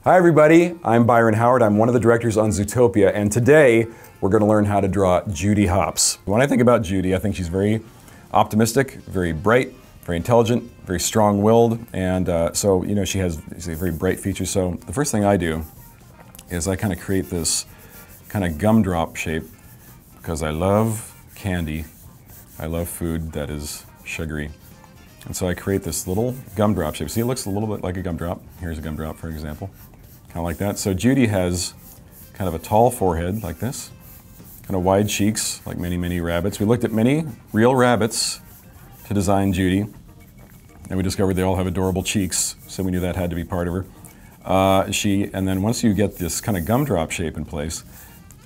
Hi everybody, I'm Byron Howard. I'm one of the directors on Zootopia, and today we're going to learn how to draw Judy Hopps. When I think about Judy, I think she's very optimistic, very bright, very intelligent, very strong-willed, and so, you know, she's a very bright feature. So the first thing I do is I kind of create this kind of gumdrop shape because I love candy. I love food that is sugary. And so I create this little gumdrop shape. See, it looks a little bit like a gumdrop. Here's a gumdrop, for example. Kind of like that. So Judy has kind of a tall forehead, like this. Kind of wide cheeks, like many, many rabbits. We looked at many real rabbits to design Judy. And we discovered they all have adorable cheeks, so we knew that had to be part of her. And then once you get this kind of gumdrop shape in place,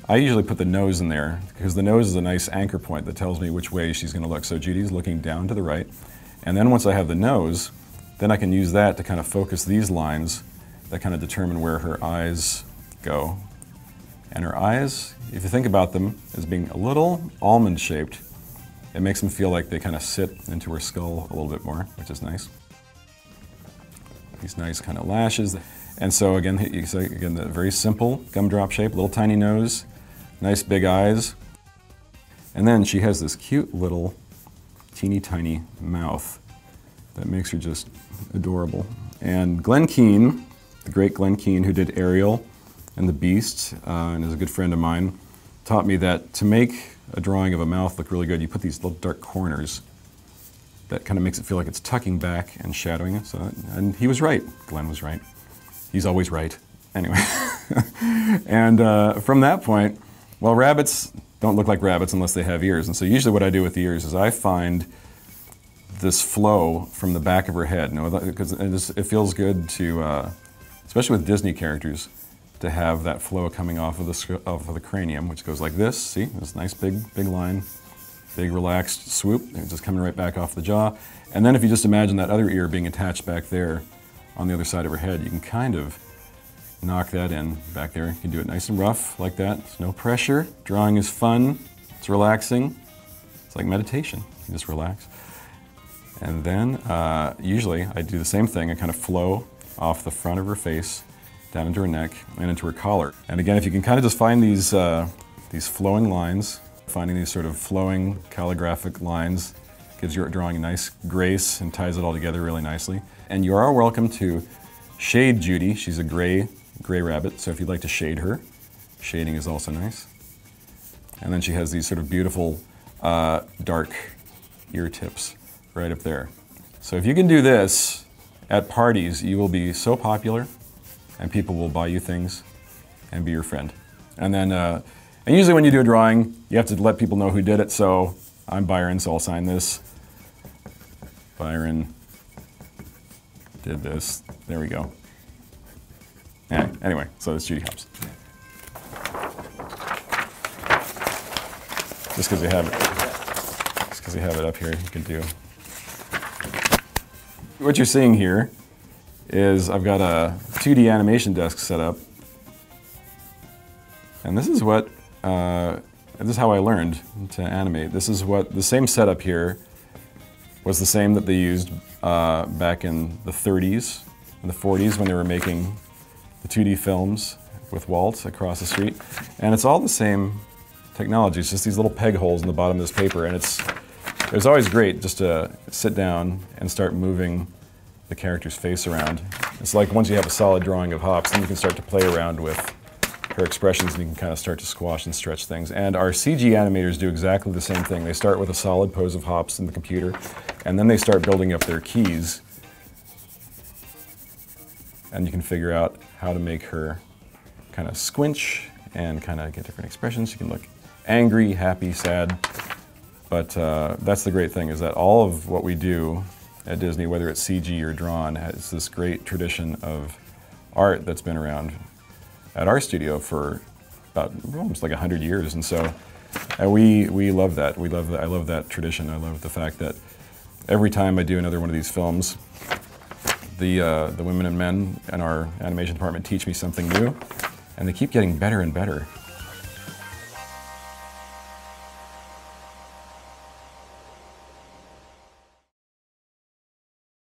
I usually put the nose in there, because the nose is a nice anchor point that tells me which way she's going to look. So Judy's looking down to the right. And then once I have the nose, then I can use that to kind of focus these lines that kind of determine where her eyes go. And her eyes, if you think about them as being a little almond-shaped, it makes them feel like they kind of sit into her skull a little bit more, which is nice. These nice kind of lashes. And so again, you see, again, the very simple gumdrop shape, little tiny nose, nice big eyes. And then she has this cute little teeny tiny mouth that makes her just adorable. And Glenn Keane, the great Glenn Keane, who did Ariel and the Beast, and is a good friend of mine, taught me that to make a drawing of a mouth look really good, you put these little dark corners that kind of makes it feel like it's tucking back and shadowing it. So, and he was right. Glenn was right. He's always right. Anyway. And from that point, well, rabbits don't look like rabbits unless they have ears. And so usually what I do with the ears is I find this flow from the back of her head. Because it feels good to, especially with Disney characters, to have that flow coming off of the cranium, which goes like this. See, this nice big line, big relaxed swoop, and just coming right back off the jaw. And then if you just imagine that other ear being attached back there on the other side of her head, you can kind of knock that in back there. You can do it nice and rough like that. There's no pressure. Drawing is fun. It's relaxing. It's like meditation. You just relax. And then usually I do the same thing. I kind of flow off the front of her face, down into her neck, and into her collar. And again, if you can kind of just find these flowing lines, finding these sort of flowing calligraphic lines, gives your drawing a nice grace and ties it all together really nicely. And you are welcome to shade Judy. She's a gray rabbit, so if you'd like to shade her, shading is also nice. And then she has these sort of beautiful dark ear tips right up there. So if you can do this at parties, you will be so popular, and people will buy you things and be your friend. And then, and usually when you do a drawing, you have to let people know who did it. So I'm Byron, so I'll sign this. Byron did this. There we go. Yeah, anyway, so it's Judy Hopps. Just because you have it up here, you can do. What you're seeing here is I've got a 2D animation desk set up, and this is what this is how I learned to animate. This is what the same setup here was the same that they used back in the 30s and the 40s when they were making the 2D films with Walt across the street, and it's all the same technology. It's just these little peg holes in the bottom of this paper, and it was always great just to sit down and start moving the character's face around. It's like once you have a solid drawing of Hopps, then you can start to play around with her expressions and you can kind of start to squash and stretch things. And our CG animators do exactly the same thing. They start with a solid pose of Hopps in the computer, and then they start building up their keys. And you can figure out how to make her kind of squinch and kind of get different expressions. She can look angry, happy, sad. But that's the great thing, is that all of what we do at Disney, whether it's CG or drawn, has this great tradition of art that's been around at our studio for about almost like 100 years. And so we love that. I love that tradition. I love the fact that every time I do another one of these films, the women and men in our animation department teach me something new, and they keep getting better and better.